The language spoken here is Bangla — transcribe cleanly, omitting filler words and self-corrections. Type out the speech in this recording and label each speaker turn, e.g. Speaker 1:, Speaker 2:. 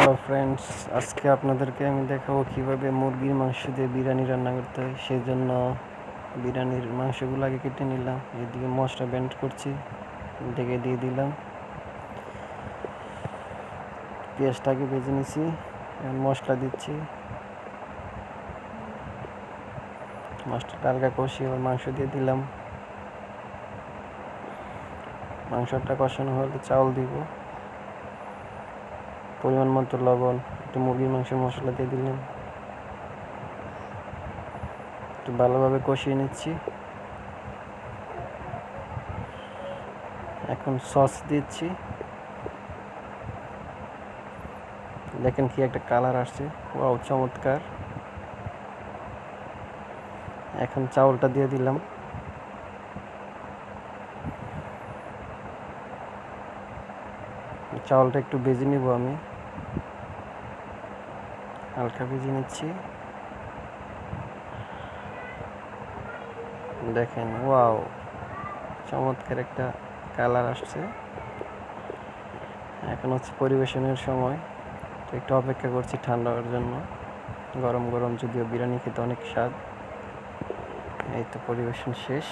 Speaker 1: হ্যালো ফ্রেন্ডস, আজকে আপনাদেরকে আমি দেখাবো কিভাবে মুরগির মাংস দিয়ে বিরিয়ানি রান্না করতে হয়। সেজন্য বিরিয়ানির মাংসগুলো আগে কেটে নিলাম, এদিকে মশলা ব্লেন্ড করছি, ঢেকে দিয়ে দিলাম। পেঁয়াজটাকে ভেজে নিছি, এখন মশলা দিচ্ছি। মশলাটা হালকা কষিয়ে এবার মাংস দিয়ে দিলাম। মাংসটা কষানো হলে চাউল দিব, পরিমাণ মতো লবণ, একটু মুরগির মাংসের মশলা দিয়ে দিলাম, একটু ভালোভাবে কষিয়ে নিচ্ছি। এখন সস দিচ্ছি, দেখেন কি একটা কালার আসছে, ওয়াও চমৎকার। এখন চাউলটা দিয়ে দিলাম, চাউলটা একটু ভেজে নিব, আমি হালকা ভেজে নিচ্ছি। দেখেন ওয়াও চমৎকার একটা কালার আসছে। এখন হচ্ছে পরিবেশনের সময়, তো একটু অপেক্ষা করছি ঠান্ডা হওয়ার জন্য। গরম গরম যদিও বিরিয়ানি খেতে অনেক স্বাদ। এই তো পরিবেশন শেষ।